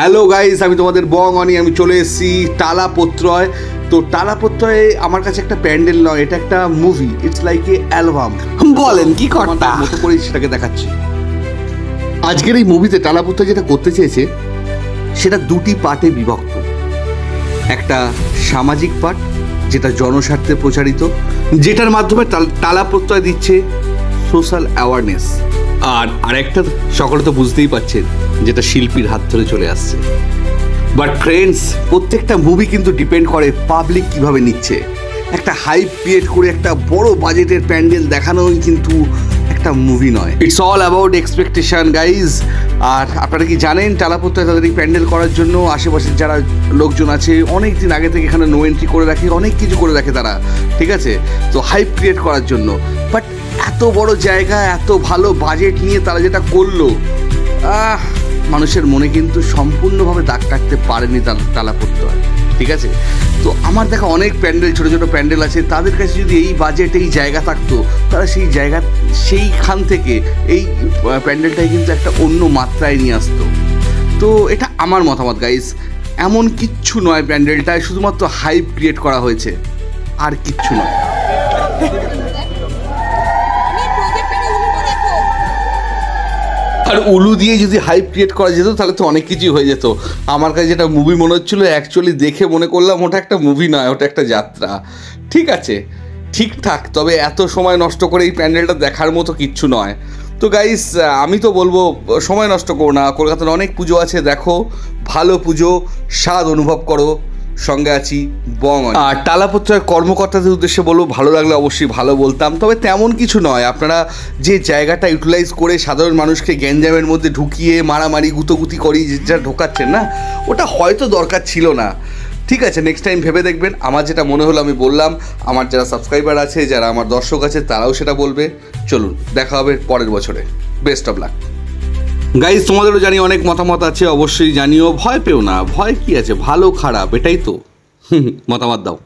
Hello guys, আমি তোমাদের বং অনি। আমি চলে এসেছি টালাপত্রয়। তো টালাপত্রয় আমার কাছে একটা প্যান্ডেল নয়, এটা একটা movie. It's like a album. বলেন কি কর্তা? মতো করে সেটাকে দেখাচ্ছি। আজকের এই মুভিতে টালাপত্রয় যেটা করতে চেয়েছে সেটা দুটি পার্টে বিভক্ত। একটা সামাজিক পার্ট যেটা জনস্বার্থে প্রচারিত, যেটার মাধ্যমে টালাপত্রয় দিচ্ছে সোশ্যাল অ্যাওয়ারনেস। আর আরেকটা সকলে তো বুঝতেই পারছেন, যেটা শিল্পীর হাত ধরে চলে আসছে। বাট ফ্রেন্ডস, প্রত্যেকটা মুভি কিন্তু ডিপেন্ড করে পাবলিক কিভাবে নিচ্ছে। একটা হাইপ ক্রিয়েট করে একটা বড় বাজেটের প্যান্ডেল দেখানোই কিন্তু একটা মুভি নয়। It's all about expectation guys. আর আপনারা কি জানেন, টালাপত্রয় তাদের এই প্যান্ডেল করার জন্য আশেপাশের যারা লোকজন আছে অনেক দিন আগে থেকে এখানে নো এন্ট্রি করে রাখে, অনেক কিছু করে রাখে তারা, ঠিক আছে? তো হাইপ ক্রিয়েট করার জন্য। বাট এত বড় জায়গা, এত ভালো বাজেট নিয়ে তারা যেটা করলো, মানুষের মনে কিন্তু সম্পূর্ণভাবে দাগ কাটতে পারেনি টালাপত্রয়, ঠিক আছে? তো আমার দেখা অনেক প্যান্ডেল, ছোটো ছোটো প্যান্ডেল আছে, তাদের কাছে যদি এই বাজেট, এই জায়গা থাকতো, তারা সেইখান থেকে এই প্যান্ডেলটাই কিন্তু একটা অন্য মাত্রায় নিয়ে আসতো। তো এটা আমার মতামত গাইস। এমন কিচ্ছু নয় প্যান্ডেলটায়, শুধুমাত্র হাইপ ক্রিয়েট করা হয়েছে, আর কিচ্ছু নয়। আর উলু দিয়ে যদি হাইপ ক্রিয়েট করা যেত তাহলে তো অনেক কিছুই হয়ে যেত। আমার কাছে যেটা মুভি মনে হচ্ছিলো, অ্যাকচুয়ালি দেখে মনে করলাম ওটা একটা মুভি নয়, ওটা একটা যাত্রা। ঠিক আছে, ঠিকঠাক, তবে এত সময় নষ্ট করে এই প্যান্ডেলটা দেখার মতো কিচ্ছু নয়। তো গাইস, আমি তো বলবো সময় নষ্ট করো না, কলকাতার অনেক পুজো আছে, দেখো, ভালো পুজো, স্বাদ অনুভব করো। সঙ্গে আছি বং। আর টালাপত্রয়ের কর্মকর্তাদের উদ্দেশ্যে বলবো, ভালো লাগলে অবশ্যই ভালো বলতাম, তবে তেমন কিছু নয়। আপনারা যে জায়গাটা ইউটিলাইজ করে সাধারণ মানুষকে গ্যাঞ্জামের মধ্যে ঢুকিয়ে মারামারি গুতোগুতি করি যেটা ঢোকাচ্ছেন না, ওটা হয়তো দরকার ছিল না। ঠিক আছে, নেক্সট টাইম ভেবে দেখবেন। আমার যেটা মনে হলো আমি বললাম, আমার যারা সাবস্ক্রাইবার আছে, যারা আমার দর্শক আছে, তারাও সেটা বলবে। চলুন, দেখা হবে পরের বছরে। Best of luck guys. তোমাদেরও জানি অনেক মতামত আছে, অবশ্যই জানিও। ভয় পেও না, ভয় কি আছে, ভালো খারাপ এটাই তো। মতামত দাও।